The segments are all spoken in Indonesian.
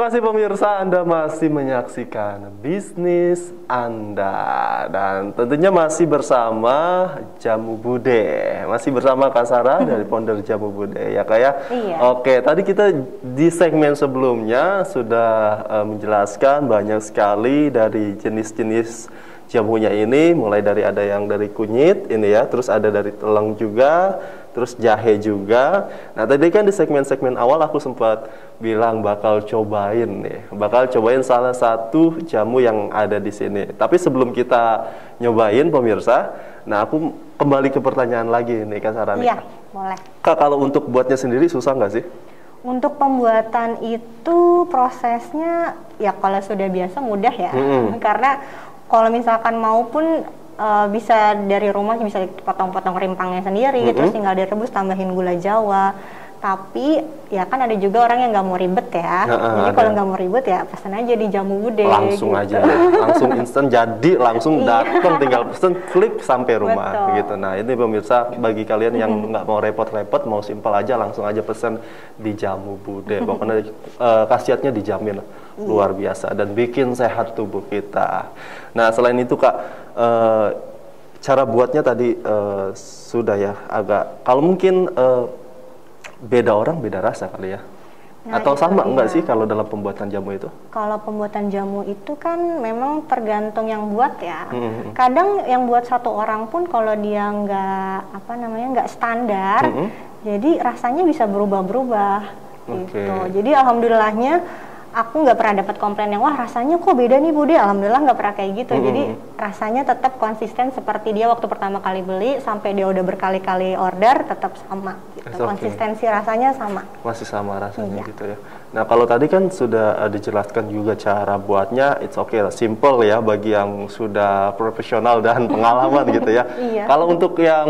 kasih pemirsa, Anda masih menyaksikan bisnis Anda. Dan tentunya masih bersama Jamu Bude. Masih bersama Kak Sarah dari founder Jamu Bude, ya Kak ya? Iya. Oke, tadi kita di segmen sebelumnya sudah menjelaskan banyak sekali dari jenis-jenis jamunya ini. Mulai dari ada yang dari kunyit ini ya, terus ada dari teleng juga, terus jahe juga. Nah tadi kan di segmen-segmen awal aku sempat bilang bakal cobain salah satu jamu yang ada di sini. Tapi sebelum kita nyobain pemirsa, nah aku kembali ke pertanyaan lagi nih Kak Sarah. Iya, boleh. Kak, kalau untuk buatnya sendiri susah nggak sih? Untuk pembuatan itu prosesnya ya kalau sudah biasa mudah ya. Karena kalau misalkan mau pun bisa dari rumah bisa potong-potong rimpangnya sendiri, terus tinggal direbus tambahin gula Jawa. Tapi ya kan ada juga orang yang nggak mau ribet ya. Jadi kalau nggak mau ribet ya pesan aja di Jamu Bude. Langsung gitu. aja, langsung instan jadi, langsung datang, tinggal pesen, klik sampai rumah. Betul. Gitu. Nah ini pemirsa, bagi kalian yang nggak mau repot-repot, mau simpel aja, langsung aja pesen di Jamu Bude. Pokoknya khasiatnya dijamin luar biasa dan bikin sehat tubuh kita. Nah selain itu Kak, cara buatnya tadi sudah ya agak, kalau mungkin beda orang beda rasa kali ya. Nah, atau sama enggak iya. sih kalau dalam pembuatan jamu itu? Kalau pembuatan jamu itu kan memang tergantung yang buat ya. Kadang yang buat satu orang pun kalau dia nggak standar, jadi rasanya bisa berubah-berubah gitu. Jadi alhamdulillahnya aku nggak pernah dapat komplain yang wah rasanya kok beda nih Bude. Alhamdulillah nggak pernah kayak gitu. Jadi rasanya tetap konsisten seperti dia waktu pertama kali beli sampai dia udah berkali-kali order tetap sama gitu. Konsistensi rasanya sama. Masih sama rasanya gitu ya. Nah kalau tadi kan sudah dijelaskan juga cara buatnya, it's okay lah, simple ya bagi yang sudah profesional dan pengalaman gitu ya. Kalau untuk yang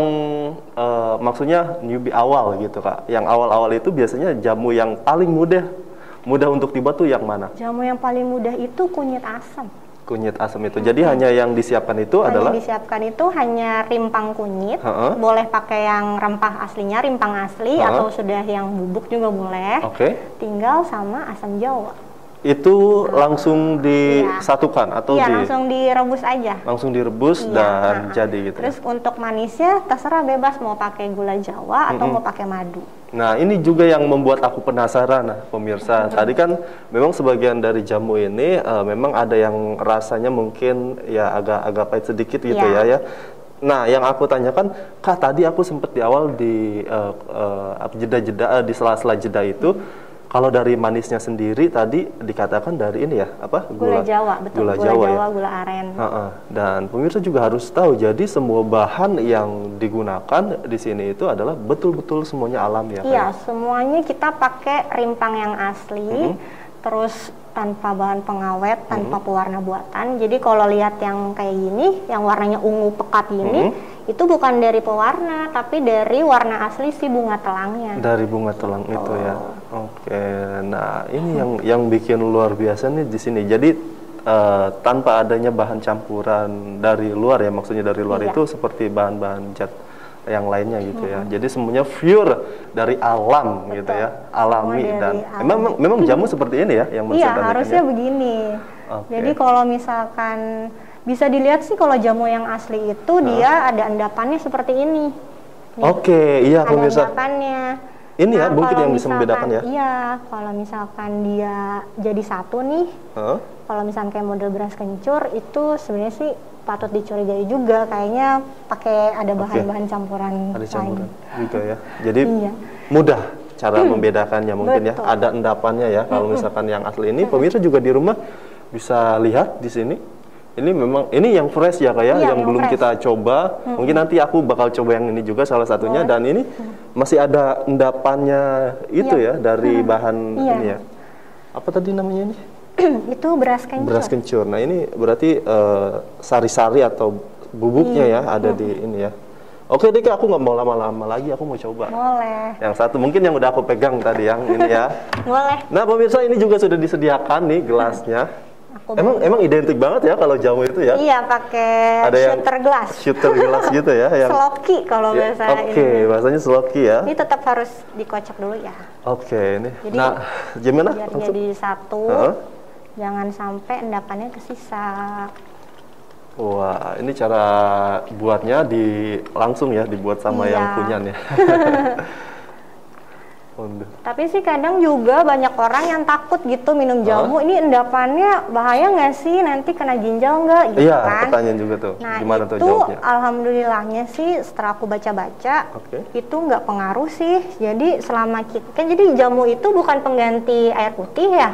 maksudnya newbie awal gitu Kak, yang awal-awal itu biasanya jamu yang paling mudah untuk dibuat tuh yang mana? Jamu yang paling mudah itu kunyit asam. Kunyit asam itu. Jadi hanya yang disiapkan itu adalah? Yang disiapkan itu hanya rimpang kunyit. Boleh pakai yang rempah aslinya, rimpang asli, atau sudah yang bubuk juga boleh. Tinggal sama asam jawa. Itu langsung disatukan atau langsung direbus aja. Langsung direbus dan jadi gitu. Terus untuk manisnya terserah bebas mau pakai gula Jawa atau mau pakai madu. Nah ini juga yang membuat aku penasaran, pemirsa. Tadi kan memang sebagian dari jamu ini memang ada yang rasanya mungkin ya agak pahit sedikit gitu ya. Nah yang aku tanyakan, Kak tadi aku sempat di awal di jeda-jeda di sela-sela jeda itu. Kalau dari manisnya sendiri tadi dikatakan dari ini ya gula Jawa, betul. Gula Jawa, gula aren. Dan pemirsa juga harus tahu, jadi semua bahan yang digunakan di sini itu adalah betul-betul semuanya alam ya. Iya, semuanya kita pakai rimpang yang asli, terus tanpa bahan pengawet, tanpa pewarna buatan. Jadi kalau lihat yang kayak gini, yang warnanya ungu pekat gini, itu bukan dari pewarna, tapi dari warna asli si bunga telangnya. Dari bunga telang itu ya. Oke, nah ini yang bikin luar biasa nih di sini. Jadi tanpa adanya bahan campuran dari luar ya, maksudnya dari luar itu seperti bahan-bahan cat yang lainnya gitu ya. Jadi semuanya pure dari alam gitu ya, alami dan memang jamu seperti ini ya yang harusnya begini. Jadi kalau misalkan bisa dilihat sih kalau jamu yang asli itu dia ada endapannya seperti ini. Iya pemirsa. Ada endapannya. Ini ya mungkin yang bisa membedakan ya. Iya, kalau misalkan dia jadi satu nih. Kalau misalkan kayak model beras kencur itu sebenarnya sih patut dicurigai juga, kayaknya pakai ada bahan-bahan campuran. Ada campuran juga ya. Jadi mudah cara membedakannya mungkin ya. Ada endapannya ya. Kalau misalkan yang asli ini, pemirsa juga di rumah bisa lihat di sini. Ini memang yang fresh ya kayak yang belum kita coba. Mungkin nanti aku bakal coba yang ini juga salah satunya. Dan ini masih ada endapannya itu ya dari bahan ini ya. Apa tadi namanya ini? Itu beras kencur. Beras kencur. Nah ini berarti sari-sari atau bubuknya ya ada di ini ya. Oke deh Kak, aku nggak mau lama-lama lagi, aku mau coba. Boleh. Yang satu mungkin yang udah aku pegang tadi yang ini ya. Boleh. Nah pemirsa ini juga sudah disediakan nih gelasnya. Emang identik banget ya kalau jamu itu ya? Iya, pakai shooter gelas. Shooter gelas gitu ya? Yang Sloki kalau bahasa Oke, bahasanya sloki ya. Ini tetap harus dikocok dulu ya. Oke, ini. Jadi, nah, gimana? Biar jadi satu, jangan sampai endapannya kesisa. Wah, ini cara buatnya langsung ya, dibuat sama yang punya nih. Tapi sih kadang juga banyak orang yang takut gitu minum jamu. Ini endapannya bahaya nggak sih? Nanti kena ginjal nggak? Gitu iya, kan? pertanyaan juga tuh. Nah, gimana itu tuh jawabnya? Alhamdulillahnya sih setelah aku baca-baca, itu nggak pengaruh sih. Jadi selama jadi jamu itu bukan pengganti air putih ya.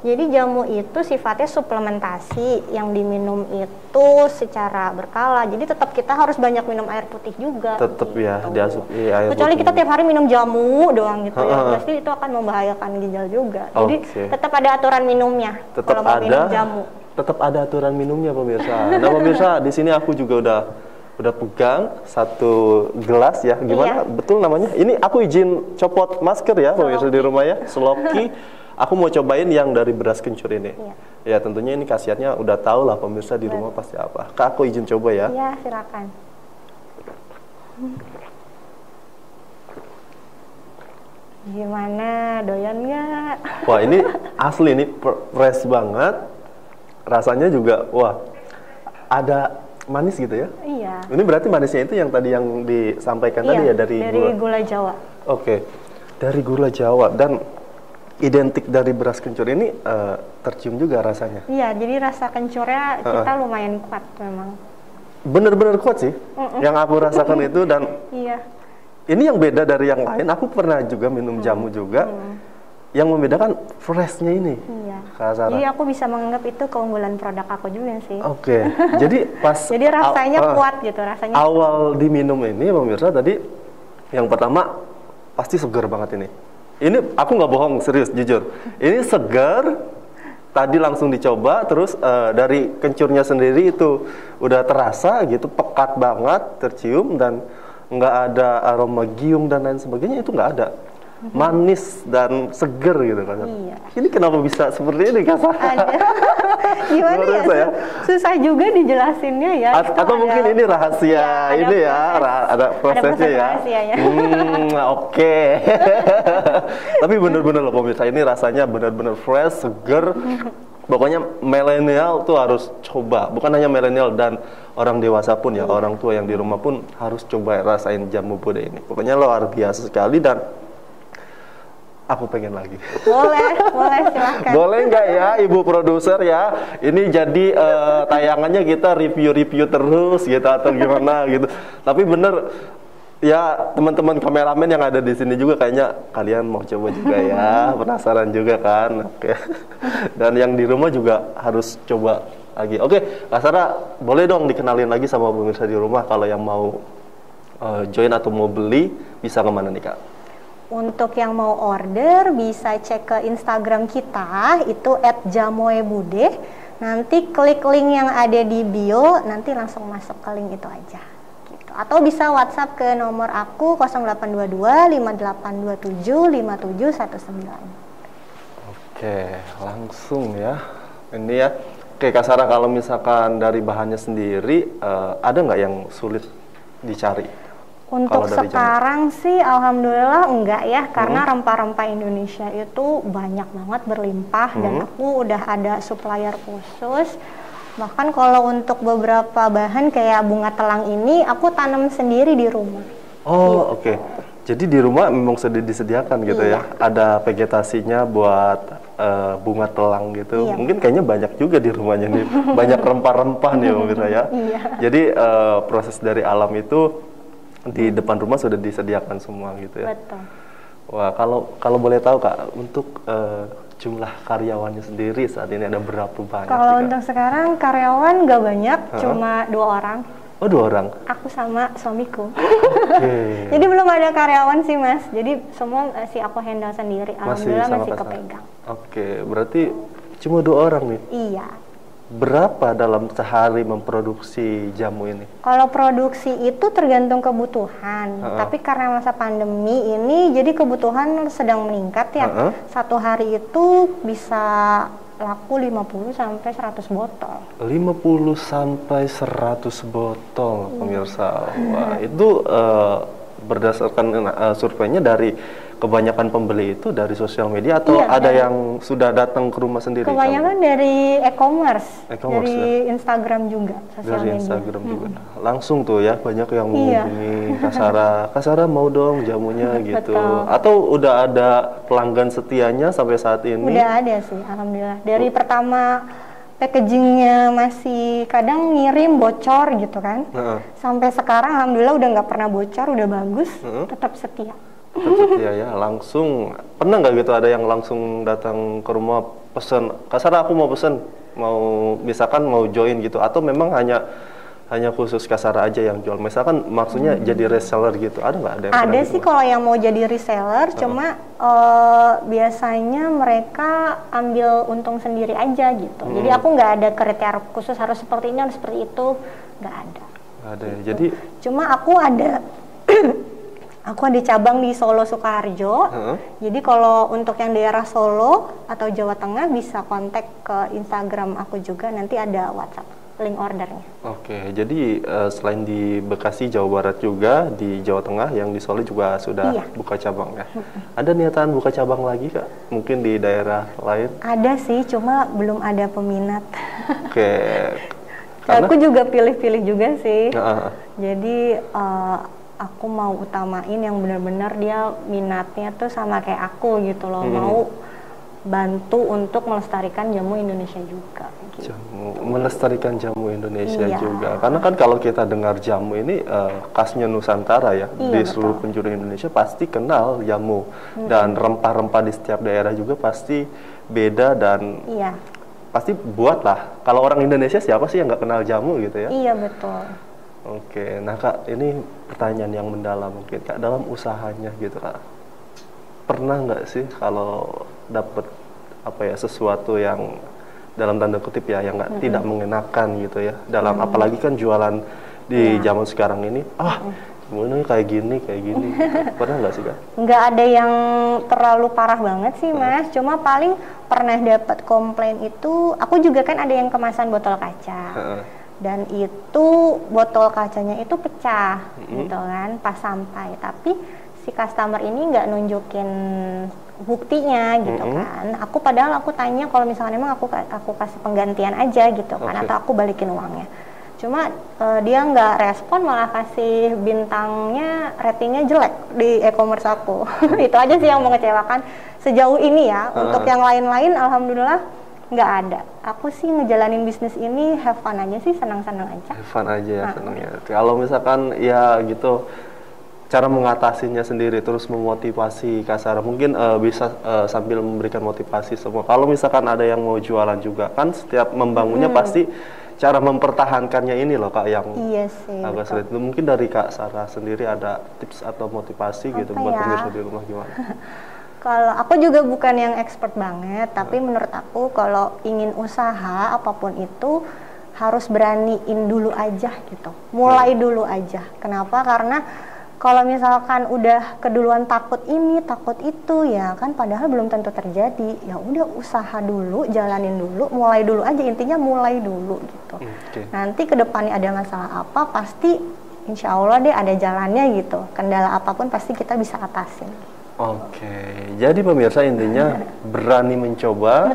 Jadi jamu itu sifatnya suplementasi yang diminum itu secara berkala. Jadi tetap kita harus banyak minum air putih juga. Tetap gitu. Ya, diasup air kecuali putih. Kita tiap hari minum jamu doang gitu ya. Pasti itu akan membahayakan ginjal juga. Jadi tetap ada aturan minumnya. Tetap kalau mau minum jamu. Tetap ada aturan minumnya pemirsa. Nah pemirsa, di sini aku juga udah pegang satu gelas ya. Gimana? Betul namanya? Ini aku izin copot masker ya pemirsa di rumah ya. Sloki. Aku mau cobain yang dari beras kencur ini. Ya tentunya ini khasiatnya udah tahu lah pemirsa di rumah pasti apa. Kak, aku izin coba ya. Iya, silakan. Gimana, doyan nggak? Wah, ini asli, ini fresh banget. Rasanya juga, wah, ada manis gitu ya? Iya. Ini berarti manisnya itu yang tadi yang disampaikan tadi ya dari gula Jawa. Oke, dari gula Jawa dan identik dari beras kencur ini tercium juga rasanya. Iya, jadi rasa kencurnya kita lumayan kuat memang. Bener-bener kuat sih, yang aku rasakan itu dan. Iya. Ini yang beda dari yang lain. Aku pernah juga minum jamu juga. Yang membedakan freshnya ini. Iya. Kak. Jadi aku bisa menganggap itu keunggulan produk aku juga sih. Oke. Jadi pas. Jadi rasanya kuat gitu, rasanya. Awal diminum ini, pemirsa tadi, yang pertama pasti segar banget ini. Ini aku nggak bohong, serius, jujur. Ini segar. Tadi langsung dicoba, terus dari kencurnya sendiri itu udah terasa gitu, pekat banget, tercium dan nggak ada aroma giung dan lain sebagainya, itu nggak ada. Manis dan seger gitu kan. Iya. Ini kenapa bisa seperti ini Kak Sarah? Gimana ya? Susah juga dijelasinnya ya. Atau mungkin ini rahasia ini ya, ada prosesnya ya. Oke. Tapi bener-bener loh pemirsa, ini rasanya bener-bener fresh, seger. Pokoknya milenial tuh harus coba. Bukan hanya milenial dan orang dewasa pun ya, orang tua yang di rumah pun harus coba rasain jamu Bude ini. Pokoknya luar biasa sekali dan aku pengen lagi. Boleh silakan. Boleh nggak ya Ibu produser ya? Ini jadi tayangannya kita review terus gitu atau gimana gitu. Tapi bener ya teman-teman kameramen yang ada di sini juga kayaknya kalian mau coba juga ya, penasaran juga kan? Oke. Dan yang di rumah juga harus coba lagi. Oke, Kak Sarah, boleh dong dikenalin lagi sama pemirsa di rumah kalau yang mau join atau mau beli bisa kemana nih Kak? Untuk yang mau order bisa cek ke Instagram kita itu @jamoebude. Nanti klik link yang ada di bio, nanti langsung masuk ke link itu aja. Gitu. Atau bisa WhatsApp ke nomor aku 0822 5827 5719. Oke, langsung ya. Ini ya. Oke Kak Sarah, kalau misalkan dari bahannya sendiri ada nggak yang sulit dicari? Untuk sekarang sih alhamdulillah enggak ya, karena rempah-rempah Indonesia itu banyak banget berlimpah dan aku udah ada supplier khusus. Bahkan kalau untuk beberapa bahan kayak bunga telang ini aku tanam sendiri di rumah. Oh oke. Jadi di rumah memang sudah disediakan gitu ya. Ada vegetasinya buat bunga telang gitu. Mungkin kayaknya banyak juga di rumahnya nih. Banyak rempah-rempah nih pemirsa ya. Jadi proses dari alam itu di depan rumah sudah disediakan semua gitu ya. Betul. Wah, kalau boleh tahu Kak, untuk jumlah karyawannya sendiri saat ini ada berapa banyak? Kalau untuk sekarang karyawan nggak banyak, cuma 2 orang. Oh, 2 orang? Aku sama suamiku. Okay. Jadi belum ada karyawan sih Mas. Jadi semua masih aku handle sendiri. Alhamdulillah masih kepegang. Oke, berarti cuma 2 orang nih? Iya. Berapa dalam sehari memproduksi jamu ini? Kalau produksi itu tergantung kebutuhan, tapi karena masa pandemi ini jadi kebutuhan sedang meningkat ya. Satu hari itu bisa laku 50 sampai 100 botol. 50 sampai 100 botol, pemirsa. Wah, itu berdasarkan surveinya dari kebanyakan pembeli itu dari sosial media atau Iya, ada yang sudah datang ke rumah sendiri? Kebanyakan dari e-commerce, E-commerce, dari Instagram juga, sosial dari media. Instagram juga. Langsung tuh ya banyak yang menghubungi Kak Sarah mau dong jamunya gitu. Betul. Atau udah ada pelanggan setianya sampai saat ini? Udah ada sih, alhamdulillah. Dari pertama packagingnya masih kadang ngirim bocor gitu kan, sampai sekarang alhamdulillah udah nggak pernah bocor, udah bagus, tetap setia. Tetap setia ya. Langsung pernah nggak gitu ada yang langsung datang ke rumah pesen, Kak Sarah aku mau pesen, mau misalkan mau join gitu, atau memang hanya khusus Kak Sarah aja yang jual, misalkan maksudnya jadi reseller gitu, ada nggak? Ada sih kalau yang mau jadi reseller, cuma biasanya mereka ambil untung sendiri aja gitu. Jadi aku nggak ada kriteria khusus harus seperti ini, harus seperti itu, nggak ada. Nggak ada ya. Gitu. Jadi cuma aku ada aku ada cabang di Solo Sukoharjo. Jadi kalau untuk yang daerah Solo atau Jawa Tengah bisa kontak ke Instagram aku juga, nanti ada WhatsApp link ordernya. Oke, jadi selain di Bekasi, Jawa Barat juga, di Jawa Tengah, yang di Solo juga sudah buka cabang ya. Ada niatan buka cabang lagi Kak? Mungkin di daerah lain? Ada sih, cuma belum ada peminat. Oke. Karena aku juga pilih-pilih juga sih. Jadi aku mau utamain yang benar-benar dia minatnya tuh sama kayak aku gitu loh. Mau bantu untuk melestarikan jamu Indonesia juga gitu. Melestarikan jamu Indonesia juga, karena kan kalau kita dengar jamu ini khasnya Nusantara ya. Di seluruh penjuru Indonesia pasti kenal jamu, dan rempah-rempah di setiap daerah juga pasti beda, dan pasti buat lah. Kalau orang Indonesia siapa sih yang nggak kenal jamu gitu ya? Iya betul. Oke, nah Kak, ini pertanyaan yang mendalam mungkin Kak, dalam usahanya gitu Kak, pernah nggak sih kalau dapet sesuatu yang dalam tanda kutip ya, yang nggak tidak mengenakan gitu ya, dalam apalagi kan jualan di zaman sekarang ini, gimana kayak gini gitu. Pernah nggak sih Kak? Nggak ada yang terlalu parah banget sih Mas, cuma paling pernah dapat komplain itu, aku juga kan ada yang kemasan botol kaca. Dan itu botol kacanya itu pecah gitu kan pas sampai, tapi si customer ini nggak nunjukin buktinya gitu kan. Padahal aku tanya kalau misalnya emang aku kasih penggantian aja gitu kan, atau aku balikin uangnya. Cuma dia nggak respon, malah kasih bintangnya, ratingnya jelek di e-commerce aku. Itu aja sih yang mengecewakan sejauh ini ya. Untuk yang lain-lain alhamdulillah nggak ada. Aku sih ngejalanin bisnis ini have fun aja sih, senang-senang aja. Have fun aja ya, senang ya. Kalau misalkan ya gitu, cara mengatasinya sendiri, terus memotivasi Kak Sarah, mungkin bisa sambil memberikan motivasi semua. Kalau misalkan ada yang mau jualan juga, kan setiap membangunnya pasti cara mempertahankannya ini loh Kak yang agak sulit. Mungkin dari Kak Sarah sendiri ada tips atau motivasi gitu buat pemirsa di rumah gimana? Kalau aku juga bukan yang expert banget, tapi menurut aku kalau ingin usaha apapun itu harus beraniin dulu aja gitu. Mulai dulu aja. Kenapa? Karena kalau misalkan udah keduluan takut ini, takut itu ya kan, padahal belum tentu terjadi. Ya udah usaha dulu, jalanin dulu, mulai dulu aja, intinya mulai dulu gitu. Nanti ke depannya ada masalah apa, pasti insya Allah deh ada jalannya gitu. Kendala apapun pasti kita bisa atasin. Oke, jadi pemirsa intinya berani mencoba,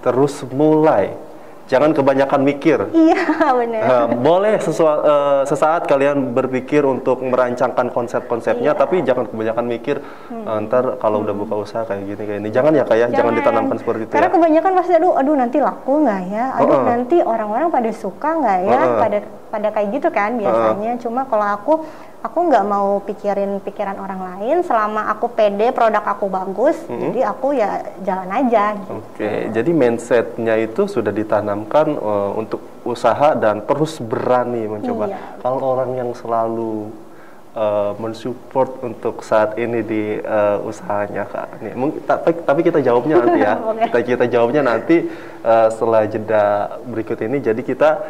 terus mulai. Jangan kebanyakan mikir. Iya, benar. Boleh sesaat kalian berpikir untuk merancangkan konsep-konsepnya, tapi jangan kebanyakan mikir. Ntar kalau udah buka usaha kayak gini. Jangan ya Kak ya, jangan ditanamkan seperti itu. Karena kebanyakan pasti aduh nanti laku nggak ya? Aduh nanti orang-orang pada suka nggak ya? Pada kayak gitu kan biasanya. Cuma kalau aku nggak mau pikiran orang lain. Selama aku pede, produk aku bagus, jadi aku ya jalan aja gitu. Jadi mindsetnya itu sudah ditanamkan untuk usaha dan terus berani mencoba. Kalau orang yang selalu mensupport untuk saat ini di usahanya Kak, tapi kita jawabnya nanti ya. Kita jawabnya nanti setelah jeda berikut ini. Jadi kita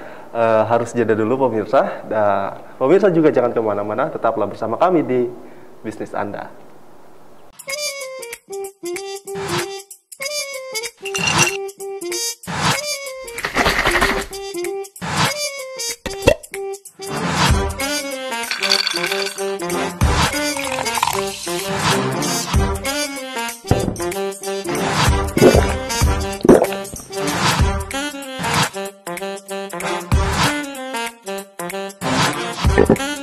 harus jeda dulu pemirsa. Pemirsa juga jangan kemana-mana, tetaplah bersama kami di Bisnis Anda. Oke.